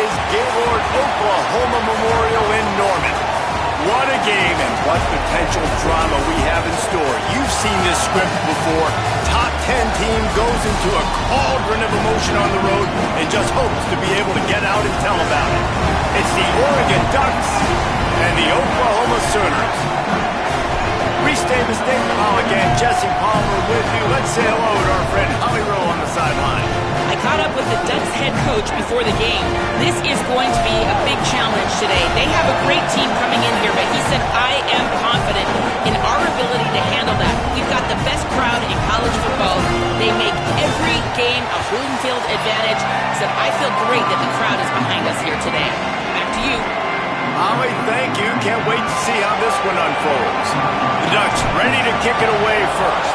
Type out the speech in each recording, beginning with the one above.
is Gaylord Oklahoma Memorial in Norman. What a game and what potential drama we have in store. You've seen this script before. Top 10 team goes into a cauldron of emotion on the road and just hopes to be able to get out and tell about it. It's the Oregon Ducks and the Oklahoma Sooners. Reese Davis-Dayton again, Jesse Palmer with you. Let's say hello to our friend Holly Rowe on the sideline. I caught up with the Ducks head coach before the game. This is going to be a big challenge today. They have a great team coming in here, but he said, I am confident in our ability to handle that. We've got the best crowd in college football. They make every game a home field advantage. He said, I feel great that the crowd is behind us here today. Back to you. Holly, thank you. Can't wait to see how this one unfolds. The Ducks ready to kick it away first.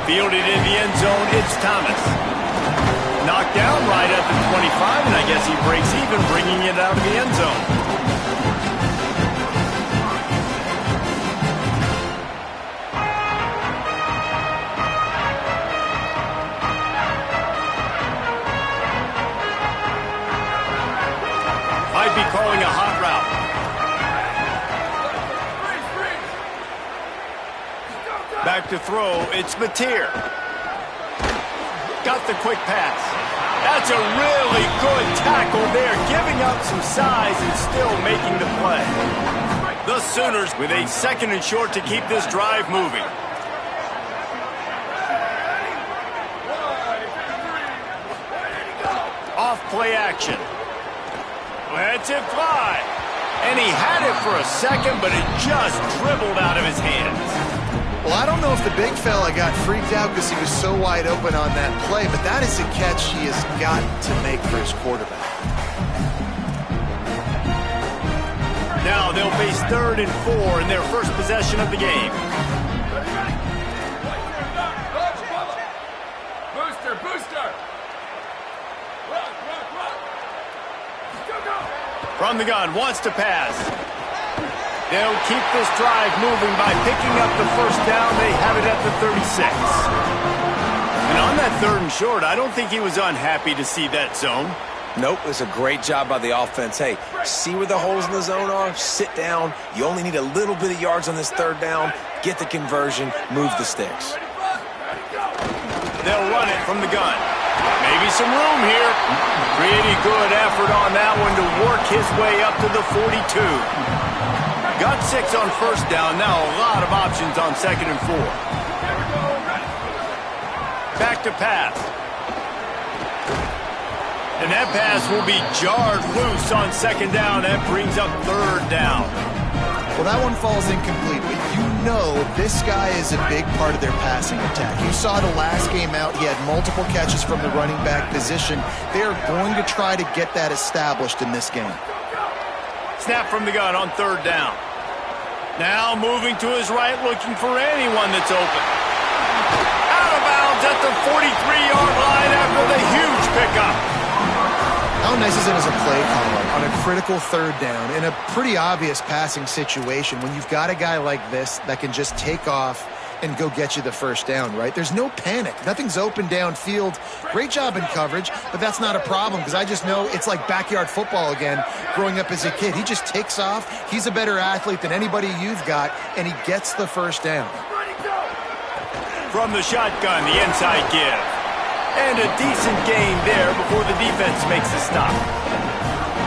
Fielded in the end zone, it's Thomas. Knocked down right at the 25, and I guess he breaks even, bringing it out of the end zone. Might be calling a hot route. Back to throw, it's Mateer. Got the quick pass. That's a really good tackle there, giving up some size and still making the play. The Sooners with a 2nd and short to keep this drive moving. Off play action. Lets it fly. And he had it for a second, but it just dribbled out of his hands. Well, I don't know if the big fella got freaked out because he was so wide open on that play, but that is a catch he has got to make for his quarterback. Now they'll face 3rd and 4 in their first possession of the game. Booster! From the gun, wants to pass. They'll keep this drive moving by picking up the first down. They have it at the 36. And on that 3rd and short, I don't think he was unhappy to see that zone. Nope, it was a great job by the offense. Hey, see where the holes in the zone are? Sit down. You only need a little bit of yards on this 3rd down. Get the conversion. Move the sticks. They'll run it from the gun. Maybe some room here. Pretty good effort on that one to work his way up to the 42. Got 6 on first down. Now a lot of options on 2nd and 4. Back to pass. And that pass will be jarred loose on 2nd down. That brings up 3rd down. Well, that one falls incomplete, but you know this guy is a big part of their passing attack. You saw the last game out, he had multiple catches from the running back position. They are going to try to get that established in this game. Snap from the gun on 3rd down. Now moving to his right, looking for anyone that's open. Out of bounds at the 43-yard line after the huge pickup. How nice is it as a play caller on a critical 3rd down in a pretty obvious passing situation when you've got a guy like this that can just take off and go get you the first down, right? There's no panic. Nothing's open downfield. Great job in coverage, but that's not a problem because I just know it's like backyard football again growing up as a kid. He just takes off. He's a better athlete than anybody you've got, and he gets the first down. From the shotgun, the inside give. And a decent gain there before the defense makes a stop.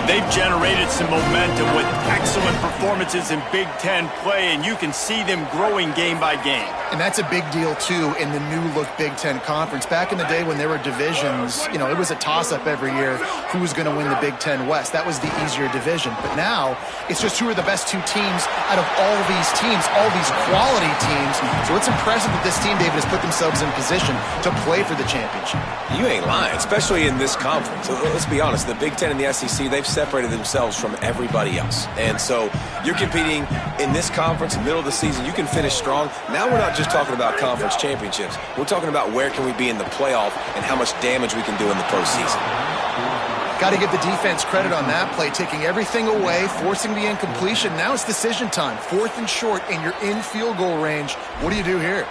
They've generated some momentum with excellent performances in Big Ten play, and you can see them growing game by game. And that's a big deal, too, in the new-look Big Ten Conference. Back in the day when there were divisions, you know, it was a toss-up every year who was going to win the Big Ten West. That was the easier division. But now, it's just who are the best 2 teams out of all these teams, all these quality teams. So it's impressive that this team, David, has put themselves in position to play for the championship. You ain't lying, especially in this conference. Let's be honest, the Big Ten and the SEC, they've separated themselves from everybody else. And so you're competing in this conference, middle of the season, you can finish strong. Now we're not just talking about conference championships. We're talking about where can we be in the playoff and how much damage we can do in the postseason. Got to give the defense credit on that play, taking everything away, forcing the incompletion. Now it's decision time. 4th and short, and you're in field goal range. What do you do here?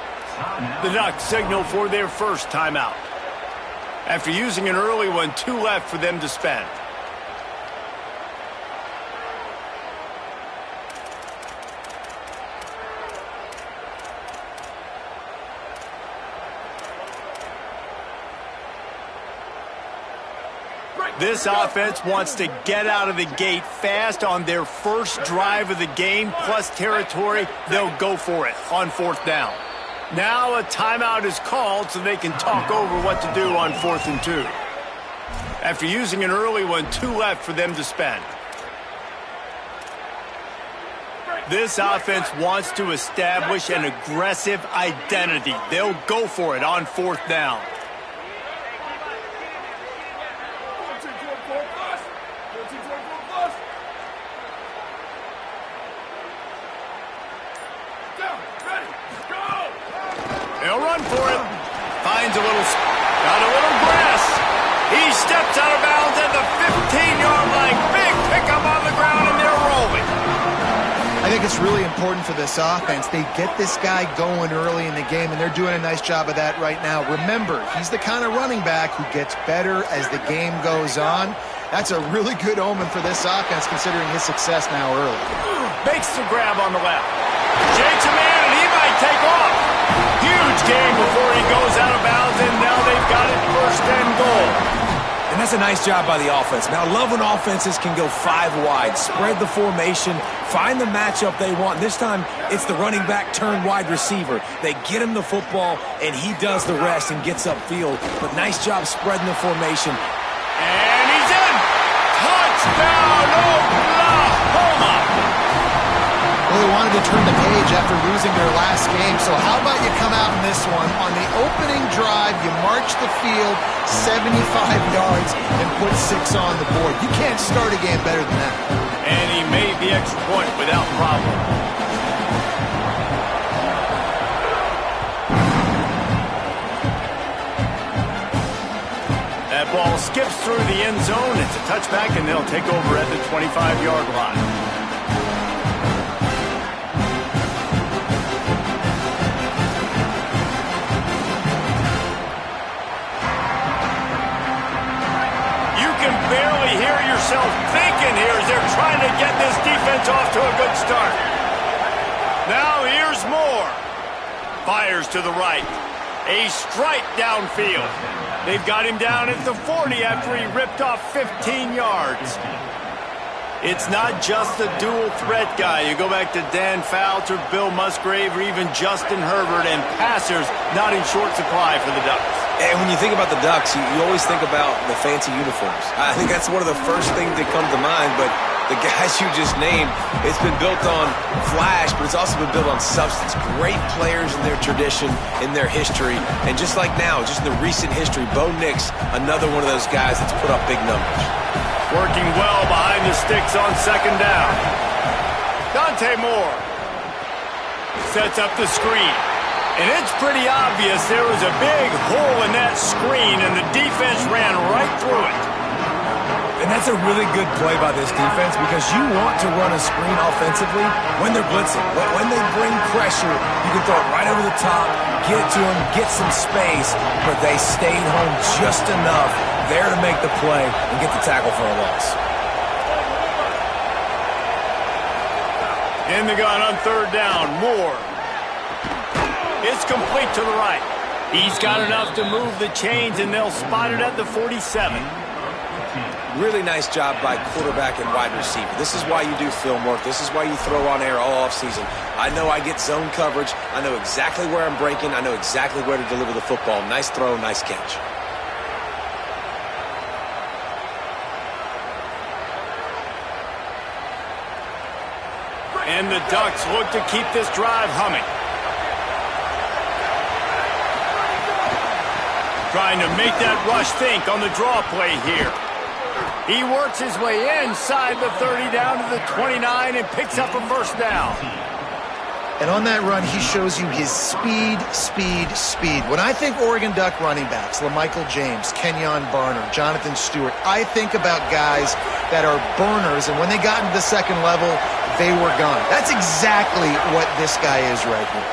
The Ducks signal for their first timeout. After using an early one, 2 left for them to spend. This offense wants to get out of the gate fast on their first drive of the game, plus territory. They'll go for it on 4th down. Now a timeout is called so they can talk over what to do on 4th and 2. After using an early one, 2 left for them to spend. This offense wants to establish an aggressive identity. They'll go for it on 4th down. They'll run for it. Finds got a little grass. He steps out of bounds at the 15-yard line. Big pickup on the ground, and they're rolling. I think it's really important for this offense. They get this guy going early in the game, and they're doing a nice job of that right now. Remember, he's the kind of running back who gets better as the game goes on. That's a really good omen for this offense, considering his success now early. Makes the grab on the left. Jakes a man, and he might take off. Huge game before he goes out of bounds, and now they've got it 1st and goal. And that's a nice job by the offense. Now, I love when offenses can go 5 wide, spread the formation, find the matchup they want. This time, it's the running back turned wide receiver. They get him the football, and he does the rest and gets upfield. But nice job spreading the formation. And he's in! Touchdown, Oklahoma! Well, they wanted to turn the page after losing their last game, so how about you come out in this one? On the opening drive, you march the field 75 yards and put 6 on the board. You can't start a game better than that. And he made the extra point without problem. That ball skips through the end zone. It's a touchback, and they'll take over at the 25-yard line. Thinking here as they're trying to get this defense off to a good start. Now here's Moore. Fires to the right. A strike downfield. They've got him down at the 40 after he ripped off 15 yards. It's not just the dual threat guy. You go back to Dan Fouts or Bill Musgrave or even Justin Herbert, and passers not in short supply for the Ducks. And when you think about the Ducks, you always think about the fancy uniforms. I think that's one of the first things that come to mind, but the guys you just named, it's been built on flash, but it's also been built on substance. Great players in their tradition, in their history, and just like now, just in the recent history, Bo Nix, another one of those guys that's put up big numbers. Working well behind the sticks on 2nd down. Dante Moore sets up the screen. And it's pretty obvious there was a big hole in that screen, and the defense ran right through it. And that's a really good play by this defense, because you want to run a screen offensively when they're blitzing. When they bring pressure, you can throw it right over the top, get it to them, get some space, but they stayed home just enough there to make the play and get the tackle for a loss. In the gun on 3rd down, Moore. It's complete to the right. He's got enough to move the chains, and they'll spot it at the 47. Really nice job by quarterback and wide receiver. This is why you do film work. This is why you throw on air all offseason. I know I get zone coverage. I know exactly where I'm breaking. I know exactly where to deliver the football. Nice throw, nice catch. And the Ducks look to keep this drive humming. Trying to make that rush think on the draw play here. He works his way inside the 30 down to the 29 and picks up a 1st down. And on that run, he shows you his speed. When I think Oregon Duck running backs, LaMichael James, Kenyon Barner, Jonathan Stewart, I think about guys that are burners, and when they got into the 2nd level, they were gone. That's exactly what this guy is right here.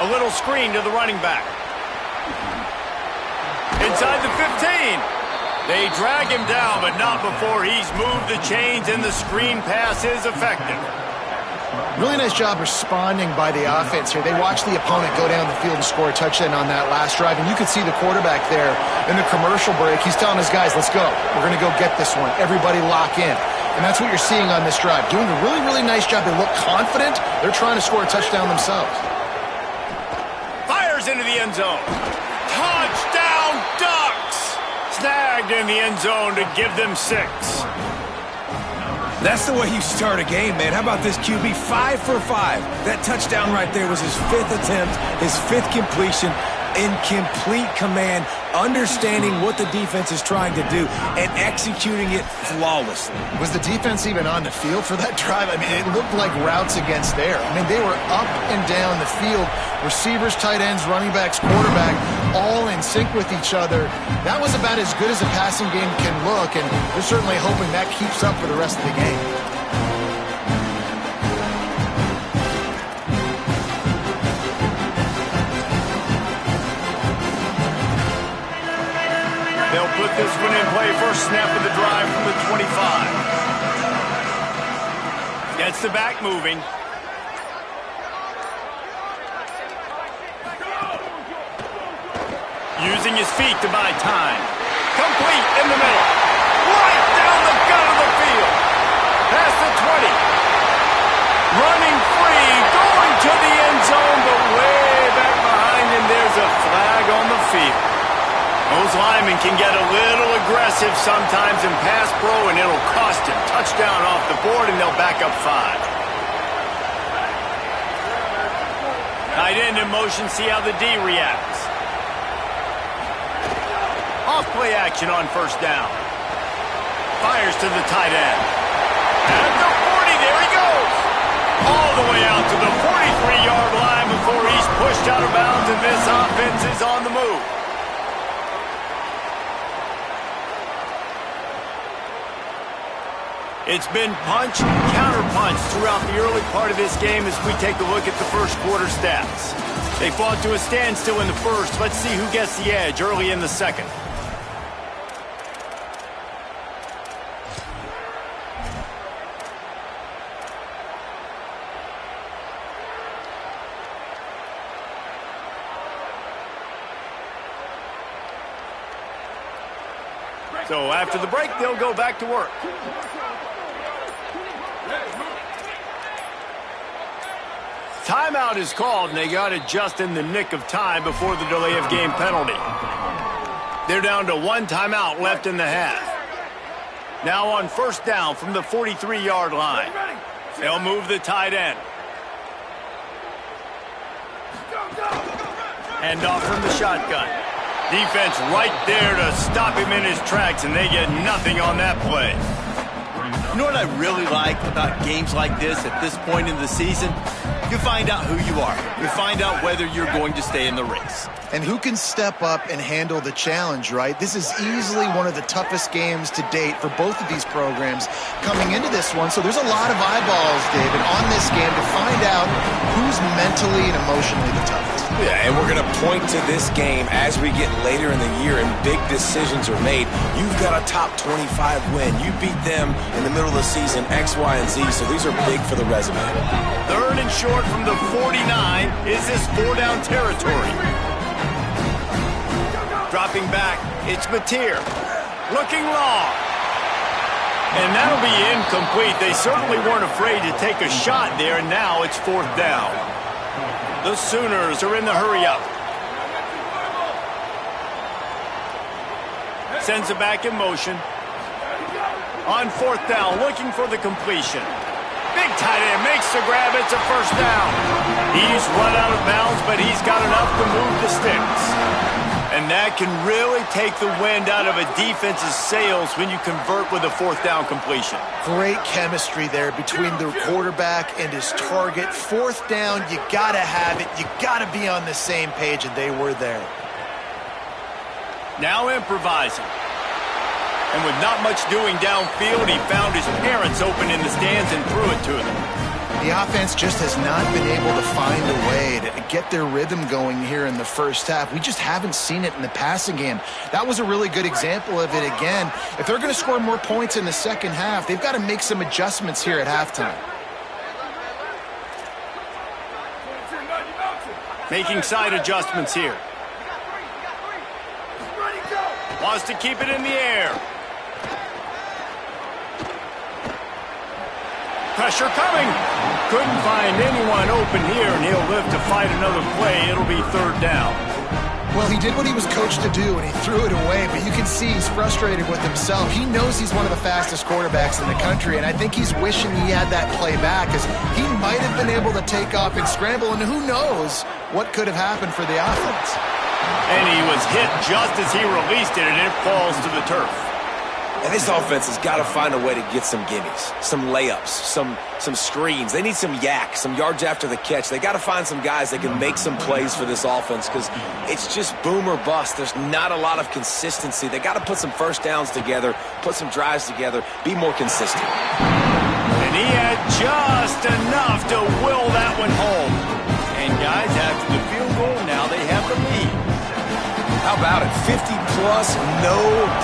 A little screen to the running back. Inside the 15. They drag him down, but not before he's moved the chains, and the screen pass is effective. Really nice job responding by the offense here. They watched the opponent go down the field and score a touchdown on that last drive, and you could see the quarterback there in the commercial break. He's telling his guys, let's go. We're going to go get this one. Everybody lock in. And that's what you're seeing on this drive. Doing a really, really nice job. They look confident. They're trying to score a touchdown themselves. Fires into the end zone. Touchdown Ducks! Snagged in the end zone to give them 6. That's the way you start a game, man. How about this QB? 5 for 5. That touchdown right there was his 5th attempt, his 5th completion, in complete command, understanding what the defense is trying to do and executing it flawlessly. Was the defense even on the field for that drive? I mean, it looked like routes against air. I mean, they were up and down the field. Receivers, tight ends, running backs, quarterback, all in sync with each other. That was about as good as a passing game can look, and they're certainly hoping that keeps up for the rest of the game. They'll put this one in play. First snap of the drive from the 25. Gets the back moving. Using his feet to buy time. Complete in the middle. Right down the gut of the field. Past the 20. Running free. Going to the end zone, but way back behind him. There's a flag on the field. Those linemen can get a little aggressive sometimes in pass pro, and it'll cost him. Touchdown off the board, and they'll back up 5. Tight end in motion, see how the D reacts. Off play action on first down. Fires to the tight end. At the 40, there he goes. All the way out to the 43-yard line before he's pushed out of bounds, and this offense is on the move. It's been punch, counter-punch throughout the early part of this game as we take a look at the first quarter stats. They fought to a standstill in the first. Let's see who gets the edge early in the second. So after the break, they'll go back to work. Timeout is called, and they got it just in the nick of time before the delay of game penalty. They're down to 1 timeout left in the half. Now on first down from the 43-yard line. They'll move the tight end. Hand off from the shotgun. Defense right there to stop him in his tracks, and they get nothing on that play. You know what I really like about games like this at this point in the season? You find out who you are. You find out whether you're going to stay in the race. And who can step up and handle the challenge, right? This is easily one of the toughest games to date for both of these programs coming into this one. So there's a lot of eyeballs, David, on this game to find out who's mentally and emotionally the toughest. Yeah, and we're going to point to this game as we get later in the year and big decisions are made. You've got a top 25 win. You beat them in the middle of the season, X, Y, and Z, so these are big for the resume. Third and short from the 49. Is this 4-down territory? Dropping back, it's Mateer. Looking long. And that'll be incomplete. They certainly weren't afraid to take a shot there, and now it's 4th down. The Sooners are in the hurry-up. Sends it back in motion. On 4th down, looking for the completion. Big tight end makes the grab. It's a first down. He's run out of bounds, but he's got enough to move the sticks. And that can really take the wind out of a defense's sails when you convert with a 4th down completion. Great chemistry there between the quarterback and his target. 4th down, you got to have it. You got to be on the same page, and they were there. Now improvising. And with not much doing downfield, he found his parents open in the stands and threw it to them. The offense just has not been able to find a way to get their rhythm going here in the first half. We just haven't seen it in the passing game. That was a really good example of it again. If they're going to score more points in the second half, they've got to make some adjustments here at halftime. Making side adjustments here. Wants to keep it in the air. Pressure coming. Couldn't find anyone open here, and he'll live to fight another play. It'll be third down. Well, he did what he was coached to do, and he threw it away, but you can see he's frustrated with himself. He knows he's one of the fastest quarterbacks in the country, and I think he's wishing he had that play back, because he might have been able to take off and scramble, and who knows what could have happened for the offense. And he was hit just as he released it, and it falls to the turf. And this offense has got to find a way to get some gimmies, some layups, some screens. They need some yak, some yards after the catch. They got to find some guys that can make some plays for this offense, because it's just boom or bust. There's not a lot of consistency. They got to put some first downs together, put some drives together, be more consistent. And he had just enough to will that one home. And guys, after the field goal, now they have the lead. How about it? 50-plus, no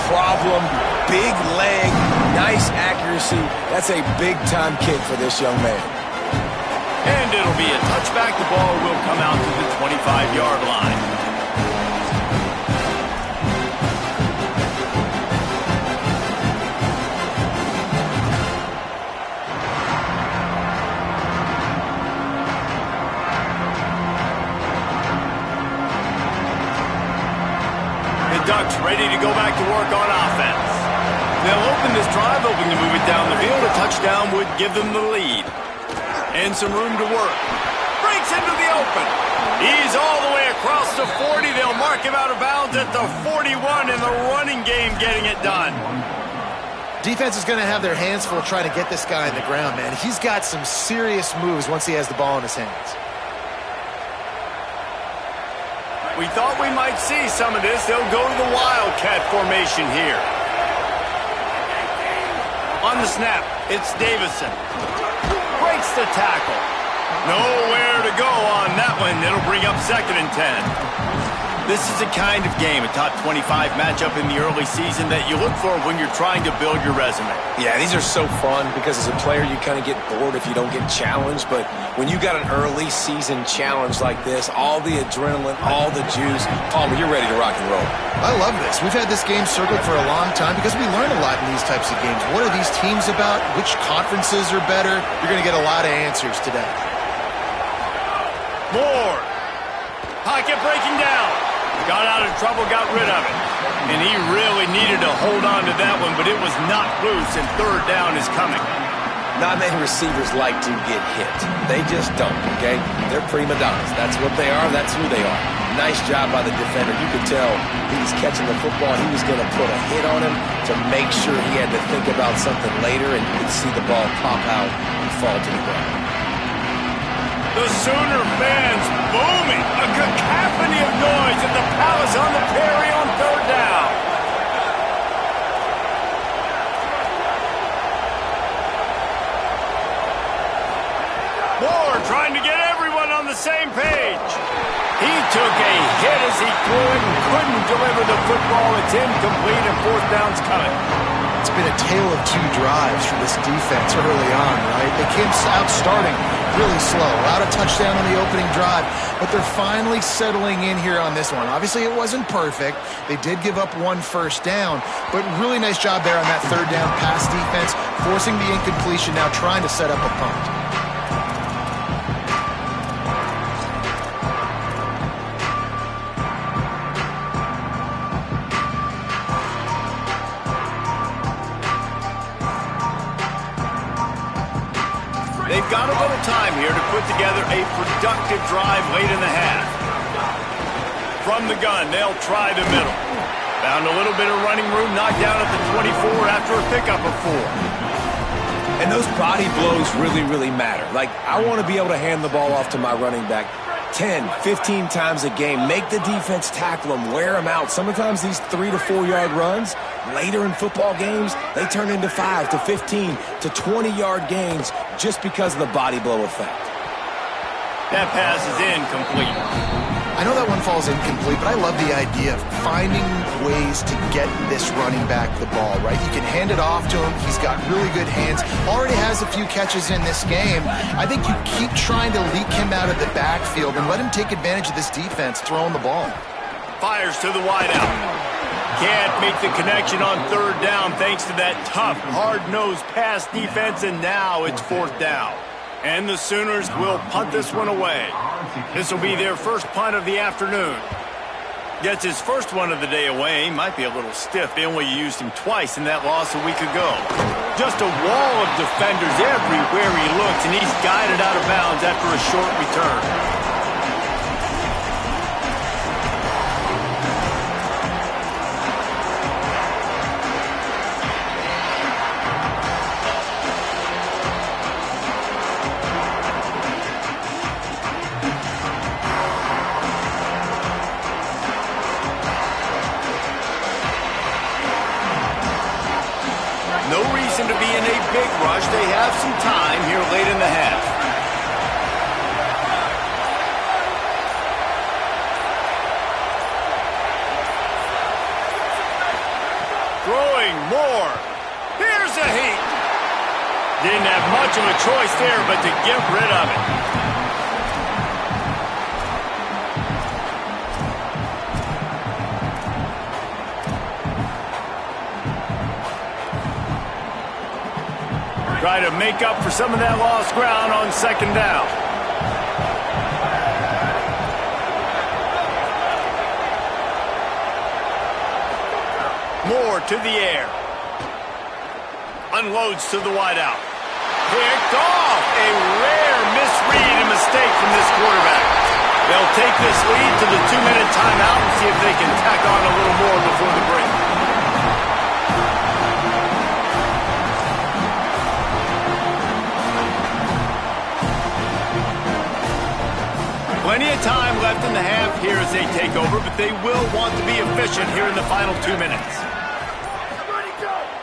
problem. Big leg, nice accuracy. That's a big-time kick for this young man. And it'll be a touchback. The ball will come out to the 25-yard line. Ducks ready to go back to work on offense. They'll open this drive, hoping to move it down the field. A touchdown would give them the lead. And some room to work. Breaks into the open. He's all the way across the 40. They'll mark him out of bounds at the 41 in the running game, getting it done. Defense is going to have their hands full trying to get this guy in the ground, man. He's got some serious moves once he has the ball in his hands. We thought we might see some of this. They'll go to the Wildcat formation here. On the snap, it's Davison. Breaks the tackle. Nowhere to go on that one. It'll bring up 2nd and 10. This is the kind of game, a top 25 matchup in the early season, that you look for when you're trying to build your resume. Yeah, these are so fun because as a player you kind of get bored if you don't get challenged, but when you got an early season challenge like this, all the adrenaline, all the juice, Palmer, you're ready to rock and roll. I love this. We've had this game circled for a long time because we learn a lot in these types of games. What are these teams about? Which conferences are better? You're going to get a lot of answers today. Moore. Pocket breaking down. Got out of trouble, got rid of it. And he really needed to hold on to that one, but it was not loose, and third down is coming. Not many receivers like to get hit. They just don't, okay? They're prima donnas. That's what they are. That's who they are. Nice job by the defender. You could tell he was catching the football. He was going to put a hit on him to make sure he had to think about something later, and you could see the ball pop out and fall to the ground. The Sooner fans booming. A cacophony of noise at the Palace on the Prairie on third down. Moore trying to get everyone on the same page. He took a hit as he threw it and couldn't deliver the football. It's incomplete and fourth down's coming. It's been a tale of two drives for this defense early on, right? They came out starting really slow. A lot of touchdown on the opening drive, but they're finally settling in here on this one. Obviously, it wasn't perfect. They did give up one first down, but really nice job there on that third down pass defense, forcing the incompletion, now trying to set up a punt. They've got a little time here to put together a productive drive late in the half. From the gun, they'll try the middle. Found a little bit of running room, knocked down at the 24 after a pickup of 4. And those body blows really, really matter. Like, I want to be able to hand the ball off to my running back 10, 15 times a game. Make the defense tackle them, wear them out. Sometimes these 3 to 4 yard runs, later in football games, they turn into 5 to 15 to 20 yard gains. just because of the body blow effect. That pass is incomplete. I know that one falls incomplete, but I love the idea of finding ways to get this running back the ball, right? You can hand it off to him. He's got really good hands. Already has a few catches in this game. I think you keep trying to leak him out of the backfield and let him take advantage of this defense throwing the ball. Fires to the wideout. Can't make the connection on third down thanks to that tough, hard-nosed pass defense, and now it's fourth down. And the Sooners will punt this one away. This will be their first punt of the afternoon. Gets his first one of the day away. Might be a little stiff. They only used him twice in that loss a week ago. Just a wall of defenders everywhere he looks, and he's guided out of bounds after a short return. No reason to be in a big rush. They have some time here late in the half. Throwing more. Here's a heat. Didn't have much of a choice there but to get rid of it. Try to make up for some of that lost ground on second down. Moore to the air. Unloads to the wideout. Picked off. A rare misread and mistake from this quarterback. They'll take this lead to the 2-minute timeout and see if they can tack on a little more before the break. Plenty of time left in the half here as they take over, but they will want to be efficient here in the final 2 minutes.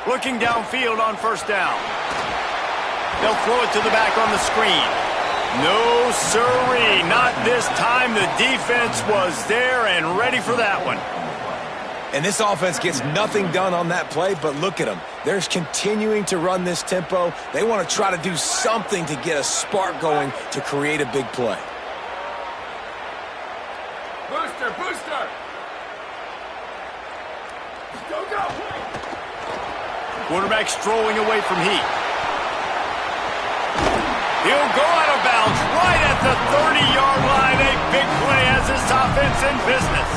Looking downfield on first down. They'll throw it to the back on the screen. No siree, not this time. The defense was there and ready for that one. And this offense gets nothing done on that play, but look at them. They're continuing to run this tempo. They want to try to do something to get a spark going to create a big play. Booster! Go! Quarterback strolling away from heat. He'll go out of bounds right at the 30-yard line. A big play as this offense in business.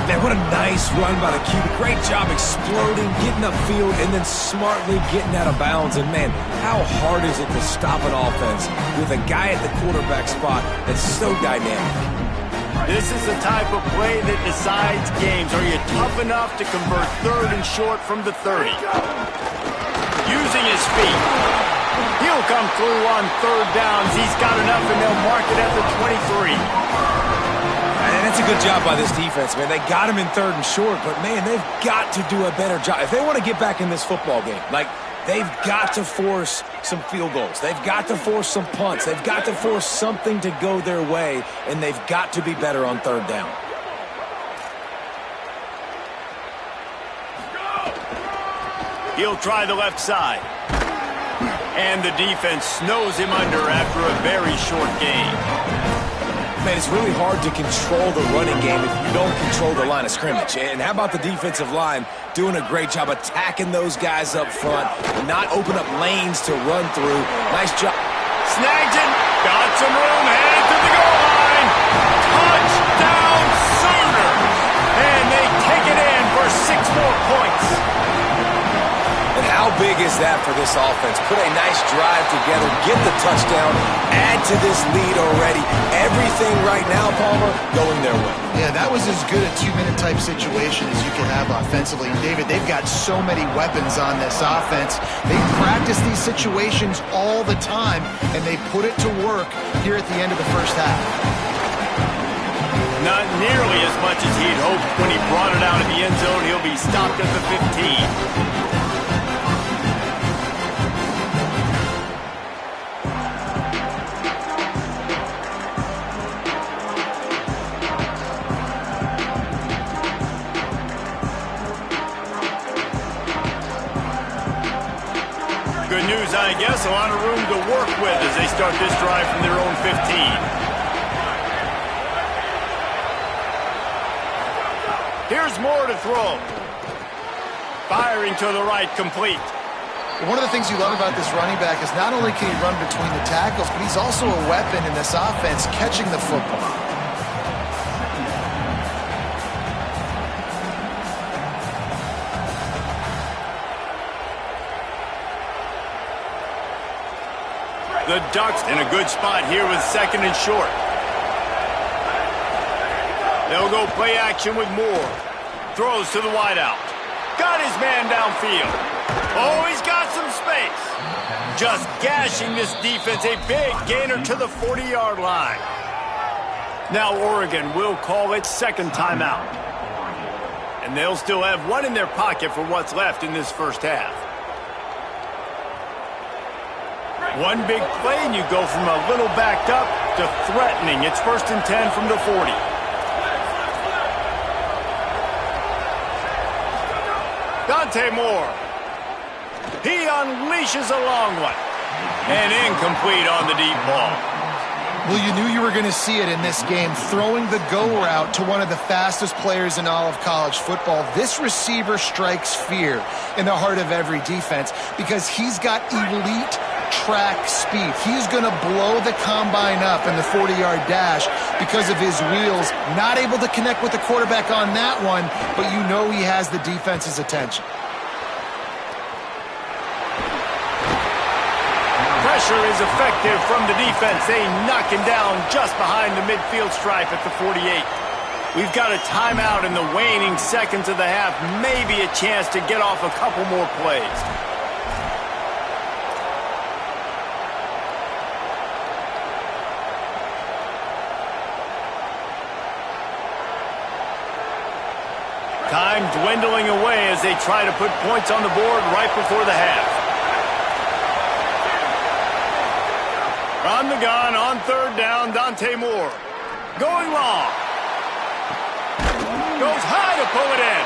Man, what a nice run by the QB. Great job exploding, getting upfield, and then smartly getting out of bounds. And, man, how hard is it to stop an offense with a guy at the quarterback spot that's so dynamic? This is the type of play that decides games. Are you tough enough to convert third and short from the 30? Using his feet. He'll come through on third downs. He's got enough, and they'll mark it at the 23. And that's a good job by this defense, man. They got him in third and short, but, man, they've got to do a better job. If they want to get back in this football game, they've got to force some field goals. They've got to force some punts. They've got to force something to go their way, and they've got to be better on third down. He'll try the left side. And the defense snows him under after a very short game. Man, it's really hard to control the running game if you don't control the line of scrimmage. And how about the defensive line doing a great job attacking those guys up front and not open up lanes to run through. Nice job. Snagged it. Got some room. Headed to the goal line. Touchdown Sooners. And they take it in for 6 more points. And how big is that for this offense? Put a nice drive together, get the touchdown, add to this lead already. Everything right now, Palmer, going their way. Yeah, that was as good a 2-minute type situation as you can have offensively. And David, they've got so many weapons on this offense. They practice these situations all the time, and they put it to work here at the end of the first half. Not nearly as much as he'd hoped when he brought it out of the end zone. He'll be stopped at the 15. I guess a lot of room to work with as they start this drive from their own 15. Here's more to throw. Firing to the right, complete. One of the things you love about this running back is not only can he run between the tackles, but he's also a weapon in this offense catching the football. The Ducks in a good spot here with 2nd and short. They'll go play action with Moore. Throws to the wideout. Got his man downfield. Oh, he's got some space. Just gashing this defense. A big gainer to the 40-yard line. Now Oregon will call its 2nd timeout. And they'll still have one in their pocket for what's left in this first half. One big play and you go from a little backed up to threatening. It's 1st and 10 from the 40. Dante Moore. He unleashes a long one. And incomplete on the deep ball. Well, you knew you were going to see it in this game, throwing the go route to one of the fastest players in all of college football. This receiver strikes fear in the heart of every defense because he's got elite track speed. He's going to blow the combine up in the 40-yard dash because of his wheels. Not able to connect with the quarterback on that one, but you know he has the defense's attention. Pressure is effective from the defense. They knock him down just behind the midfield stripe at the 48. We've got a timeout in the waning seconds of the half. Maybe a chance to get off a couple more plays. Time dwindling away as they try to put points on the board right before the half. On the gun, on 3rd down, Dante Moore. Going long. Goes high to pull it in.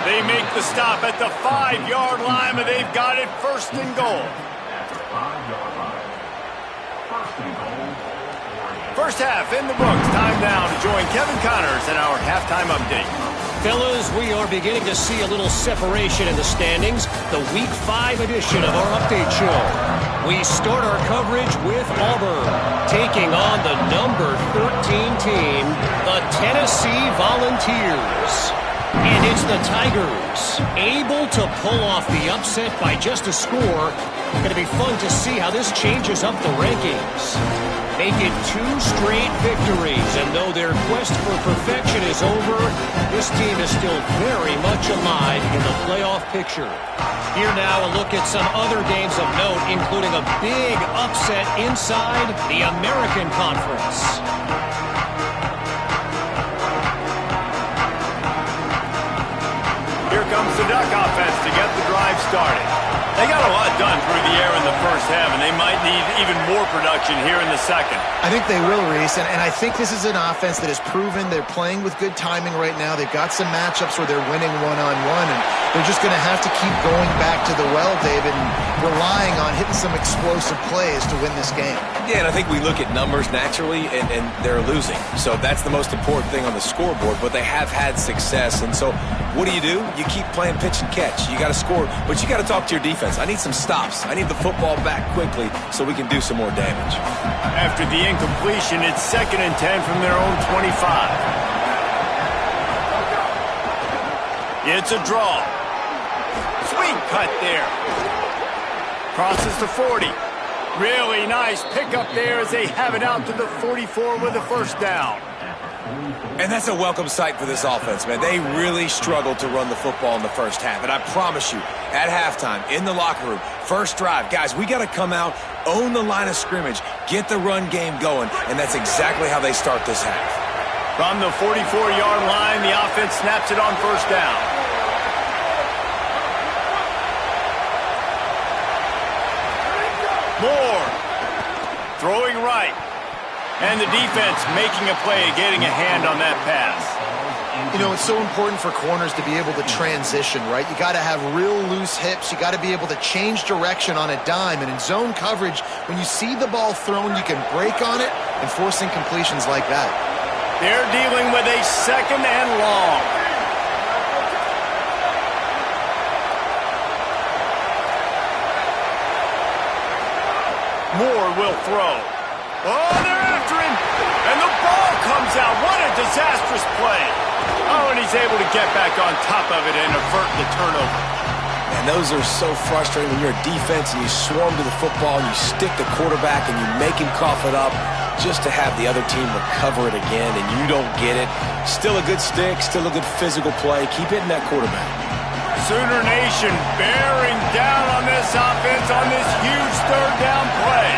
They make the stop at the 5-yard line, but they've got it 1st and goal. First half in the books. Time now to join Kevin Connors in our halftime update. Fellas, we are beginning to see a little separation in the standings. The Week 5 edition of our update show. We start our coverage with Auburn, taking on the number 13 team, the Tennessee Volunteers. And it's the Tigers, able to pull off the upset by just a score. Going to be fun to see how this changes up the rankings. Making 2 straight victories, and though their quest for perfection is over, this team is still very much alive in the playoff picture. Here now, a look at some other games of note, including a big upset inside the American Conference. Here comes the Duck offense to get the drive started. They got a lot done through the air in the first half, and they might need even more production here in the second. I think they will, Reese, and I think this is an offense that has proven they're playing with good timing right now. They've got some matchups where they're winning one-on-one, and they're just going to have to keep going back to the well, David, and relying on hitting some explosive plays to win this game. Yeah, and I think we look at numbers naturally, and they're losing. So that's the most important thing on the scoreboard, but they have had success. And so what do? You keep playing pitch and catch. You got to score, but you got to talk to your defense. I need some stops. I need the football back quickly so we can do some more damage. After the incompletion, it's 2nd and 10 from their own 25. It's a draw. Sweet cut there. Crosses the 40. Really nice pickup there as they have it out to the 44 with a 1st down. And that's a welcome sight for this offense, man. They really struggled to run the football in the first half. And I promise you, at halftime, in the locker room, first drive, guys, we got to come out, own the line of scrimmage, get the run game going, and that's exactly how they start this half. From the 44-yard line, the offense snaps it on 1st down. Moore throwing right. And the defense making a play, getting a hand on that pass. You know, it's so important for corners to be able to transition, right? You got to have real loose hips. You got to be able to change direction on a dime. And in zone coverage, when you see the ball thrown, you can break on it and force incompletions like that. They're dealing with a second and long. Moore will throw. Oh, they're after him. And the ball comes out. What a disastrous play. Oh, and he's able to get back on top of it and avert the turnover. And those are so frustrating when you're a defense and you swarm to the football and you stick the quarterback and you make him cough it up just to have the other team recover it again and you don't get it. Still a good stick, still a good physical play. Keep hitting that quarterback. Sooner Nation bearing down on this offense on this huge third down play.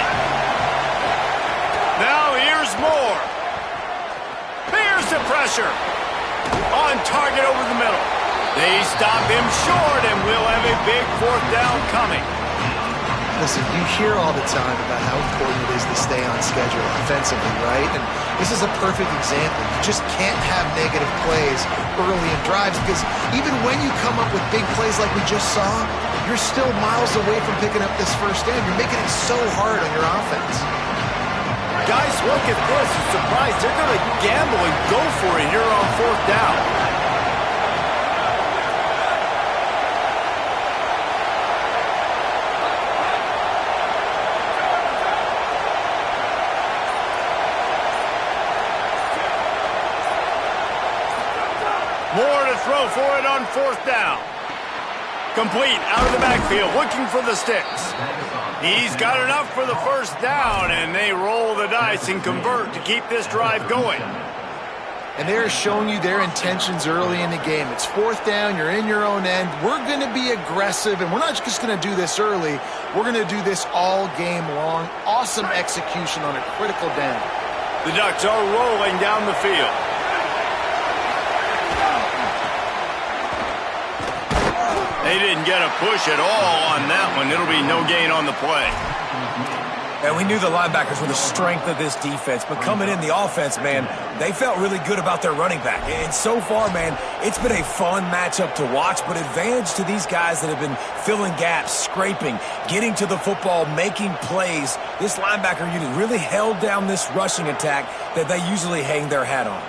Now here's Moore. Here's the pressure. On target over the middle. They stop him short and we'll have a big fourth down coming. Listen, you hear all the time about how important it is to stay on schedule offensively, right? And this is a perfect example. You just can't have negative plays early in drives because even when you come up with big plays like we just saw, you're still miles away from picking up this first down. You're making it so hard on your offense. Guys, look at this. I'm surprised they're going to gamble and go for it here on fourth down. Moore to throw for it on fourth down. Complete out of the backfield, looking for the sticks. He's got enough for the first down, and they roll the dice and convert to keep this drive going. And they're showing you their intentions early in the game. It's fourth down, you're in your own end. We're going to be aggressive, and we're not just going to do this early. We're going to do this all game long. Awesome execution on a critical down. The Ducks are rolling down the field. They didn't get a push at all on that one. It'll be no gain on the play. And we knew the linebackers were the strength of this defense, but coming in the offense, man, they felt really good about their running back. And so far, man, it's been a fun matchup to watch, but advantage to these guys that have been filling gaps, scraping, getting to the football, making plays. This linebacker unit really held down this rushing attack that they usually hang their hat on.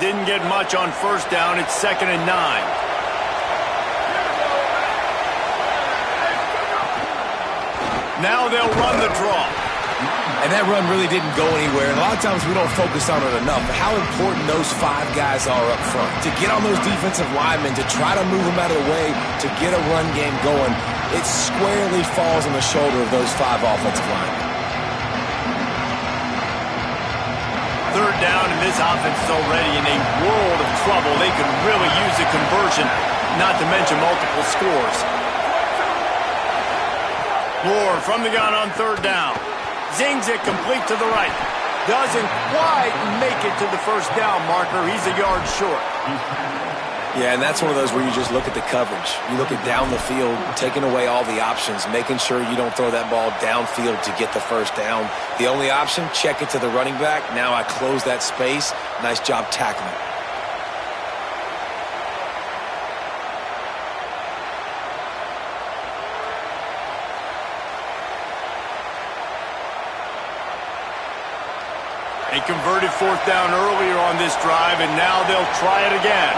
Didn't get much on first down. It's 2nd and 9. Now they'll run the draw. And that run really didn't go anywhere. And a lot of times we don't focus on it enough. But how important those 5 guys are up front. To get on those defensive linemen, to try to move them out of the way, to get a run game going, it squarely falls on the shoulder of those 5 offensive linemen. Third down, and this offense is already in a world of trouble. They could really use a conversion, not to mention multiple scores. Moore from the gun on third down. Zings it complete to the right. Doesn't quite make it to the first down marker. He's a yard short. Yeah, and that's one of those where you just look at the coverage. You look at down the field, taking away all the options, making sure you don't throw that ball downfield to get the first down. The only option, check it to the running back. Now I close that space. Nice job tackling. They converted fourth down earlier on this drive, and now they'll try it again.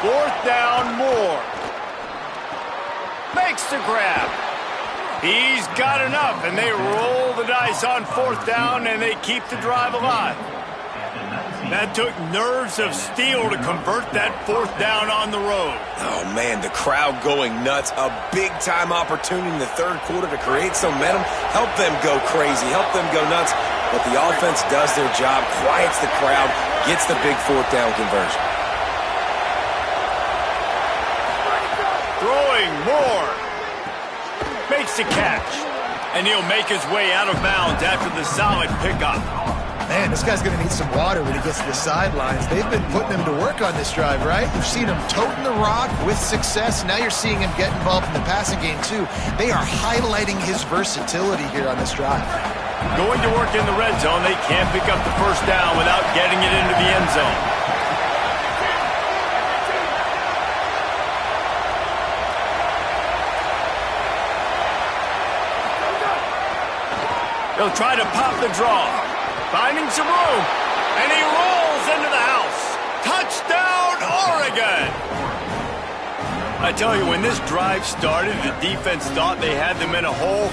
Fourth down, Moore. Makes the grab. He's got enough, and they roll the dice on fourth down, and they keep the drive alive. That took nerves of steel to convert that fourth down on the road. Oh, man, the crowd going nuts. A big-time opportunity in the third quarter to create some momentum. Help them go crazy. Help them go nuts. But the offense does their job, quiets the crowd, gets the big fourth down conversion. Throwing Moore. Makes the catch. And he'll make his way out of bounds after the solid pickup. Man, this guy's going to need some water when he gets to the sidelines. They've been putting him to work on this drive, right? You've seen him toting the rock with success. Now you're seeing him get involved in the passing game, too. They are highlighting his versatility here on this drive. Going to work in the red zone, they can't pick up the first down without getting it into the end zone. He'll try to pop the draw. Finding some room. And he rolls into the house. Touchdown, Oregon! I tell you, when this drive started, the defense thought they had them in a hole.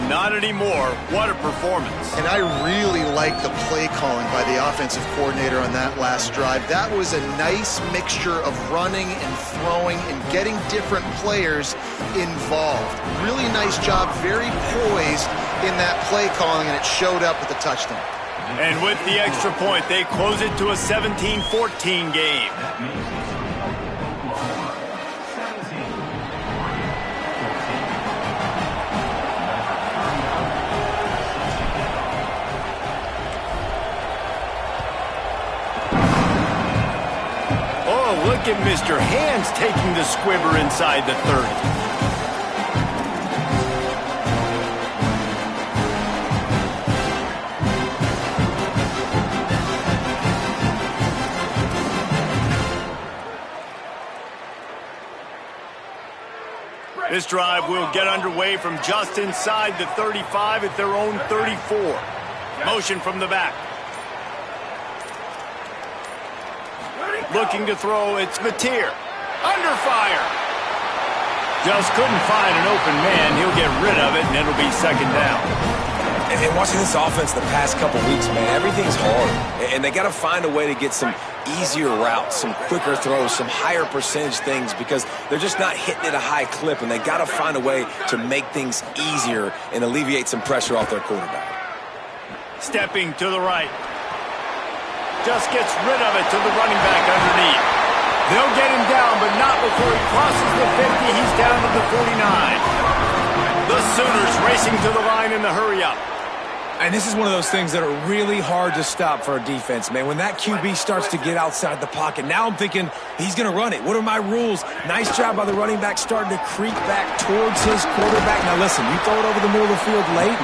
Not anymore. What a performance. And I really like the play calling by the offensive coordinator on that last drive. That was a nice mixture of running and throwing and getting different players involved. Really nice job, very poised in that play calling, and it showed up with the touchdown. And with the extra point, they close it to a 17-14 game. Oh, look at Mr. Hands taking the squibber inside the 30. This drive will get underway from just inside the 35 at their own 34. Motion from the back. Looking to throw, it's Mateer. Under fire. Just couldn't find an open man. He'll get rid of it, and it'll be second down. And watching this offense the past couple weeks, man, everything's hard. And they got to find a way to get some easier routes, some quicker throws, some higher percentage things, because they're just not hitting at a high clip, and they got to find a way to make things easier and alleviate some pressure off their quarterback. Stepping to the right. Just gets rid of it to the running back underneath. They'll get him down, but not before he crosses the 50. He's down to the 49. The Sooners racing to the line in the hurry-up. And this is one of those things that are really hard to stop for a defense, man. When that QB starts to get outside the pocket, now I'm thinking he's going to run it. What are my rules? Nice job by the running back starting to creep back towards his quarterback. Now listen, you throw it over the middle of the field late,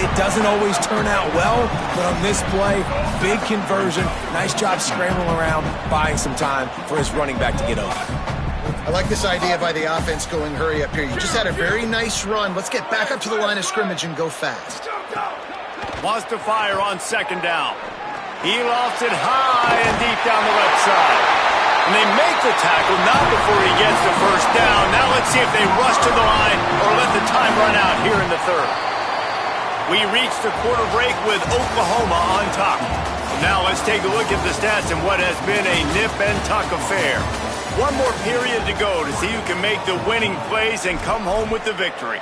it doesn't always turn out well, but on this play, big conversion. Nice job scrambling around, buying some time for his running back to get open. I like this idea by the offense going hurry up here. You just had a very nice run. Let's get back up to the line of scrimmage and go fast. Wants to fire on second down. He lofts it high and deep down the left side. And they make the tackle, not before he gets the first down. Now let's see if they rush to the line or let the time run out here in the third. We reach the quarter break with Oklahoma on top. Now let's take a look at the stats in what has been a nip and tuck affair. One more period to go to see who can make the winning plays and come home with the victory.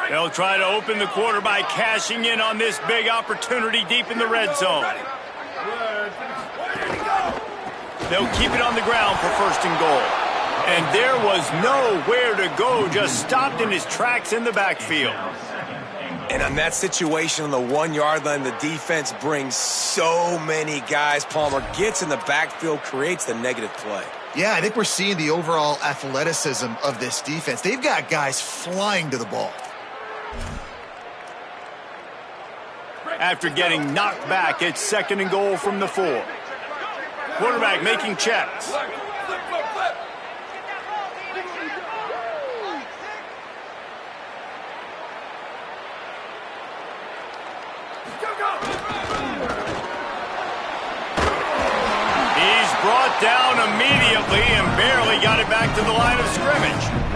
They'll try to open the quarter by cashing in on this big opportunity deep in the red zone. They'll keep it on the ground for first and goal. And there was nowhere to go, just stopped in his tracks in the backfield. And on that situation on the 1 yard line, the defense brings so many guys. Palmer gets in the backfield, creates the negative play. Yeah, I think we're seeing the overall athleticism of this defense. They've got guys flying to the ball. After getting knocked back, it's second and goal from the 4. Quarterback making checks. He's brought down immediately and barely got it back to the line of scrimmage.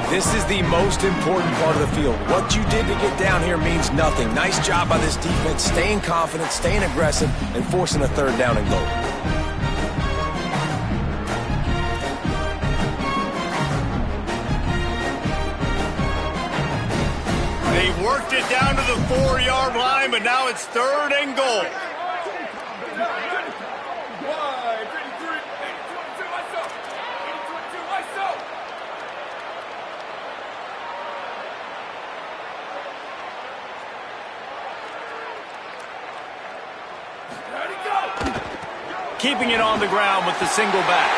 This is the most important part of the field. What you did to get down here means nothing. Nice job by this defense, staying confident, staying aggressive, and forcing a third down and goal. They worked it down to the 4 yard line, but now it's third and goal. keeping it on the ground with the single back.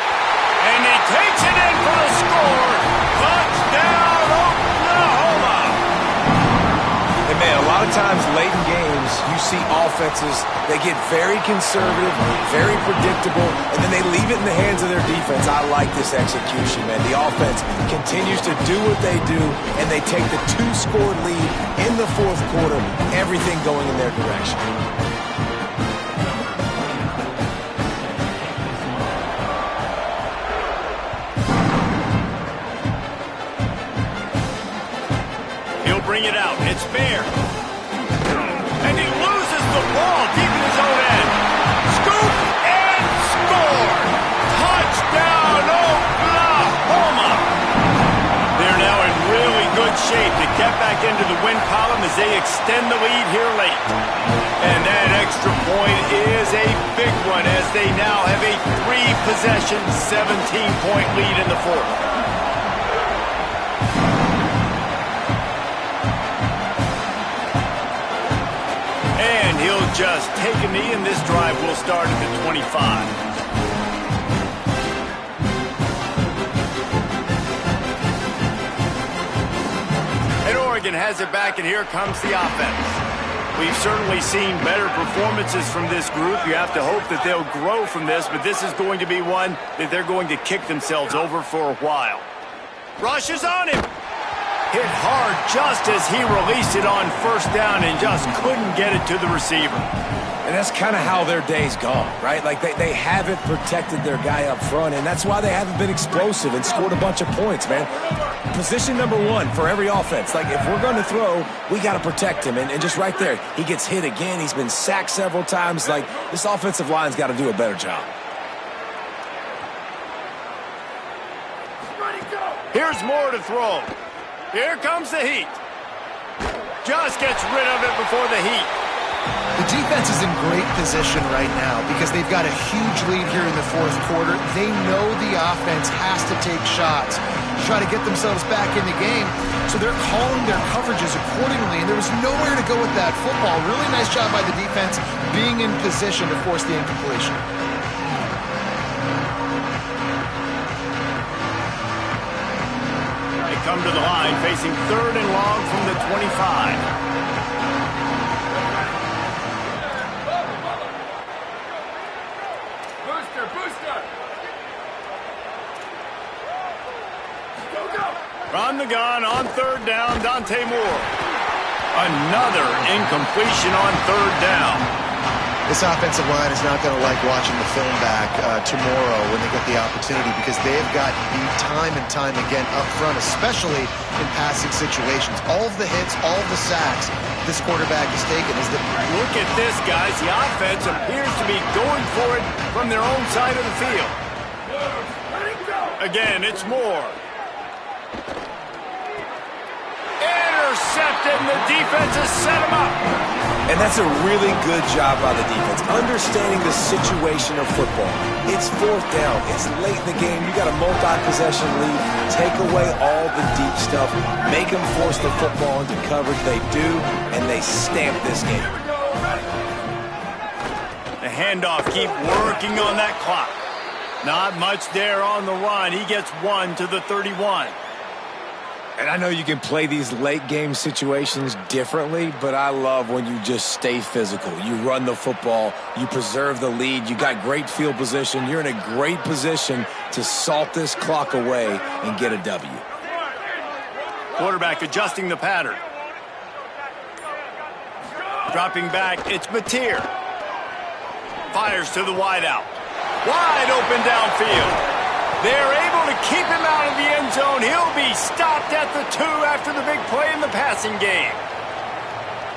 And he takes it in for the score. Touchdown, Oklahoma! And man, a lot of times late in games, you see offenses, they get very conservative, very predictable, and then they leave it in the hands of their defense. I like this execution, man. The offense continues to do what they do, and they take the 2-score lead in the fourth quarter, everything going in their direction. Bring it out. It's fair. And he loses the ball deep in his own end. Scoop and score. Touchdown, Oklahoma. They're now in really good shape to get back into the win column as they extend the lead here late. And that extra point is a big one as they now have a 3-possession, 17-point lead in the fourth. He'll just take a knee, and this drive will start at the 25. And Oregon has it back, and here comes the offense. We've certainly seen better performances from this group. You have to hope that they'll grow from this, but this is going to be one that they're going to kick themselves over for a while. Rush is on him. Hit hard just as he released it on first down and just couldn't get it to the receiver. And that's kind of how their day's gone, right? Like they haven't protected their guy up front, and that's why they haven't been explosive and scored a bunch of points, man. Position number 1 for every offense. Like, if we're going to throw, we got to protect him. And just right there, he gets hit again. He's been sacked several times. Like, this offensive line's got to do a better job. Here's more to throw. Here comes the heat. Just gets rid of it before the heat. The defense is in great position right now because they've got a huge lead here in the fourth quarter. They know the offense has to take shots to try to get themselves back in the game. So they're calling their coverages accordingly, and there was nowhere to go with that football. Really nice job by the defense being in position to force the incompletion. Come to the line, facing 3rd and long from the 25. Booster. From the gun on 3rd down, Dante Moore. Another incompletion on 3rd down. This offensive line is not going to like watching the film back tomorrow when they get the opportunity because they've got beat time and time again up front, especially in passing situations. All of the hits, all of the sacks this quarterback has taken. Look at this, guys. The offense appears to be going for it from their own side of the field. Again, it's Moore. Intercepted, and the defense has set him up. And that's a really good job by the defense, understanding the situation of football. It's 4th down. It's late in the game. You got a multi-possession lead. Take away all the deep stuff. Make them force the football into coverage. They do, and they stamp this game. The handoff, keep working on that clock. Not much there on the run. He gets 1 to the 31. And I know you can play these late game situations differently, but I love when you just stay physical. You run the football, you preserve the lead, you got great field position. You're in a great position to salt this clock away and get a W. Quarterback adjusting the pattern. Dropping back, it's Mateer. Fires to the wideout. Wide open downfield. They're able to keep him out of the end zone. He'll be stopped at the 2 after the big play in the passing game.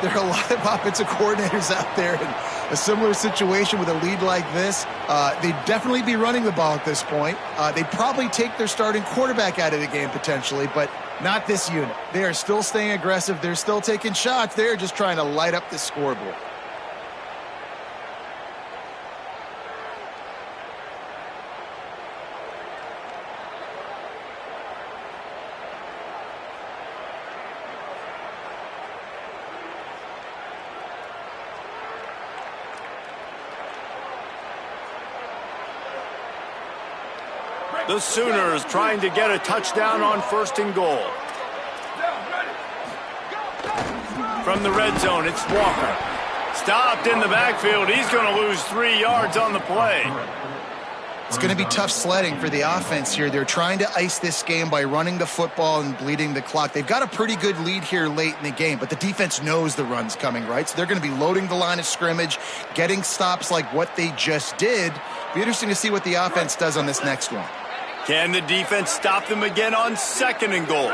There are a lot of offensive coordinators out there in a similar situation with a lead like this. They'd definitely be running the ball at this point. They'd probably take their starting quarterback out of the game potentially, but not this unit. They are still staying aggressive. They're still taking shots. They're just trying to light up the scoreboard. The Sooners trying to get a touchdown on 1st and goal. From the red zone, it's Walker. Stopped in the backfield. He's going to lose 3 yards on the play. It's going to be tough sledding for the offense here. They're trying to ice this game by running the football and bleeding the clock. They've got a pretty good lead here late in the game, but the defense knows the run's coming, right? So they're going to be loading the line of scrimmage, getting stops like what they just did. Be interesting to see what the offense does on this next one. Can the defense stop them again on 2nd and goal?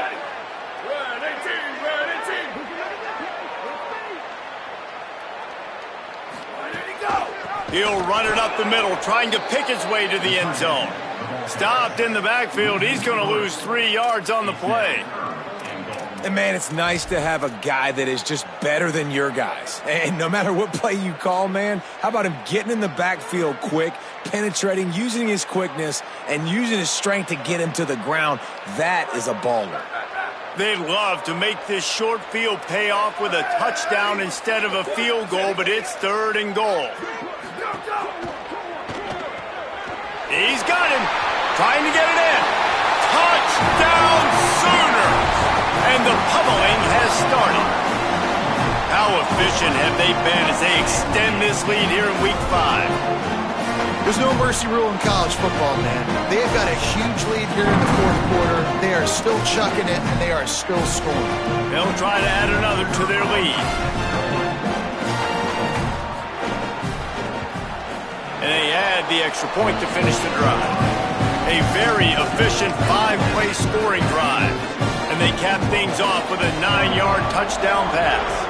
He'll run it up the middle, trying to pick his way to the end zone. Stopped in the backfield. He's going to lose 3 yards on the play. And, man, it's nice to have a guy that is just better than your guys. And no matter what play you call, man, how about him getting in the backfield quick, penetrating, using his quickness, and using his strength to get him to the ground? That is a baller. They'd love to make this short field pay off with a touchdown instead of a field goal, but it's 3rd and goal. He's got him, trying to get it in. Touchdown Sooners! And the pummeling has started. How efficient have they been as they extend this lead here in Week 5? There's no mercy rule in college football, man. They've got a huge lead here in the 4th quarter. They are still chucking it, and they are still scoring. They'll try to add another to their lead. And they add the extra point to finish the drive. A very efficient 5-play scoring drive. And they cap things off with a 9-yard touchdown pass.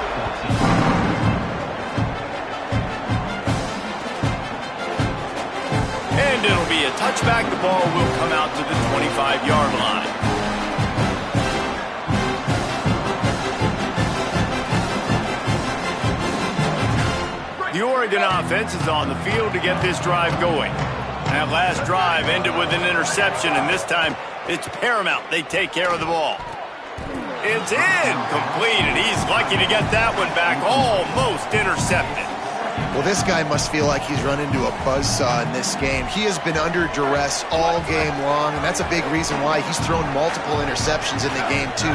And it'll be a touchback. The ball will come out to the 25-yard line. The Oregon offense is on the field to get this drive going. That last drive ended with an interception, and this time it's paramount they take care of the ball. It's incomplete, and he's lucky to get that one back, almost intercepted. Well, this guy must feel like he's run into a buzzsaw in this game. He has been under duress all game long, and that's a big reason why he's thrown multiple interceptions in the game, too.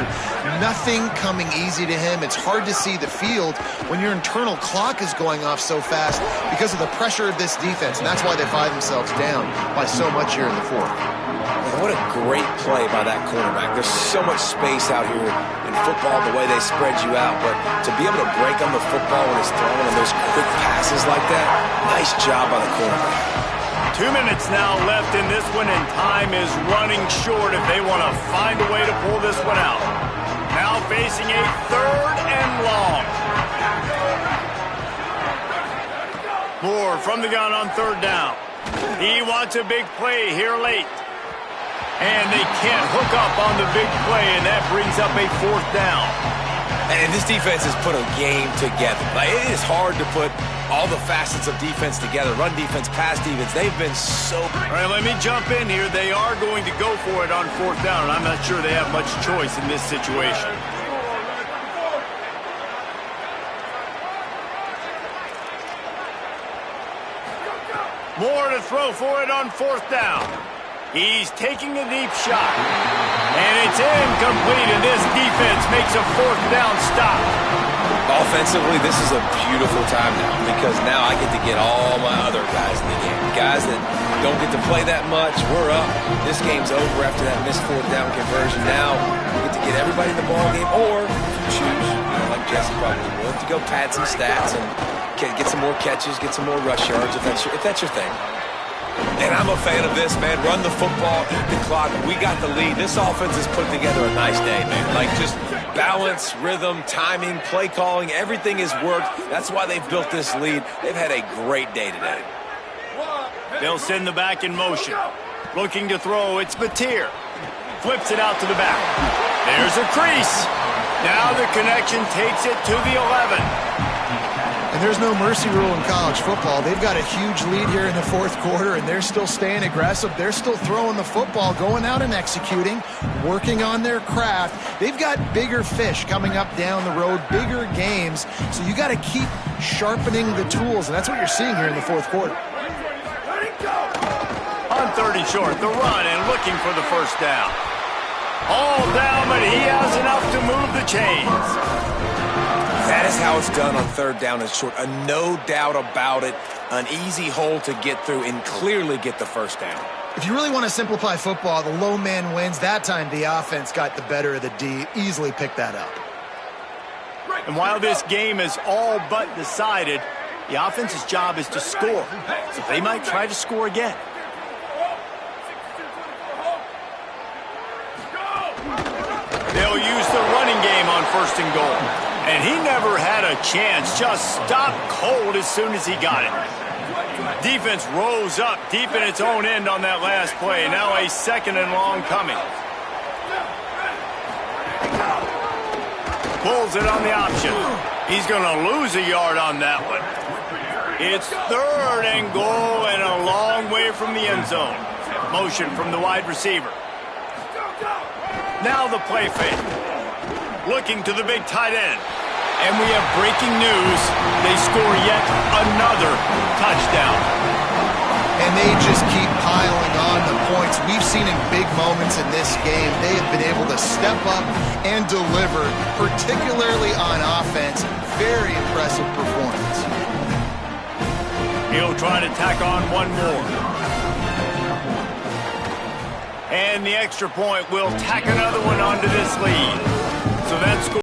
Nothing coming easy to him. It's hard to see the field when your internal clock is going off so fast because of the pressure of this defense, and that's why they find themselves down by so much here in the 4th. What a great play by that quarterback. There's so much space out here in football, the way they spread you out, but to be able to break on the football when it's thrown and those quick passes like that, nice job by the quarterback. 2 minutes now left in this one, and time is running short if they want to find a way to pull this one out. Now facing a 3rd and long. Moore from the gun on 3rd down. He wants a big play here late. And they can't hook up on the big play, and that brings up a 4th down. And this defense has put a game together. Like, it is hard to put all the facets of defense together. Run defense, pass defense. They've been so... All right, let me jump in here. They are going to go for it on 4th down, and I'm not sure they have much choice in this situation. Moore to throw for it on 4th down. He's taking a deep shot. And it's incomplete, and this defense makes a 4th down stop. Offensively, this is a beautiful time now because now I get to get all my other guys in the game. Guys that don't get to play that much, we're up. This game's over after that missed 4th down conversion. Now we get to get everybody in the ball game, or if you choose, like Jesse probably would, to go pad some stats and get some more catches, get some more rush yards if that's your thing. And I'm a fan of this, man. Run the football, the clock. We got the lead. This offense has put together a nice day, man. Like, just balance, rhythm, timing, play calling, everything has worked. That's why they've built this lead. They've had a great day today. They'll send the back in motion. Looking to throw, it's Mateer. Flips it out to the back. There's a crease. Now the connection takes it to the 11. And there's no mercy rule in college football. They've got a huge lead here in the 4th quarter, and they're still staying aggressive. They're still throwing the football, going out and executing, working on their craft. They've got bigger fish coming up down the road, bigger games. So you got to keep sharpening the tools, and that's what you're seeing here in the 4th quarter. On on 3rd and short. The run and looking for the first down. All down, but he has enough to move the chains. That is how it's done on 3rd down and short. No doubt about it. An easy hole to get through and clearly get the first down. If you really want to simplify football, the low man wins. That time the offense got the better of the D. Easily picked that up. And while this game is all but decided, the offense's job is to score. So they might try to score again. They'll use the running game on 1st and goal. And he never had a chance. Just stopped cold as soon as he got it. Defense rose up deep in its own end on that last play. Now a 2nd and long coming. Pulls it on the option. He's going to lose a yard on that one. It's 3rd and goal and a long way from the end zone. Motion from the wide receiver. Now the play fake. Looking to the big tight end. And we have breaking news. They score yet another touchdown. And they just keep piling on the points. We've seen in big moments in this game, they have been able to step up and deliver, particularly on offense. Very impressive performance. He'll try to tack on one more. And the extra point will tack another one onto this lead. So that's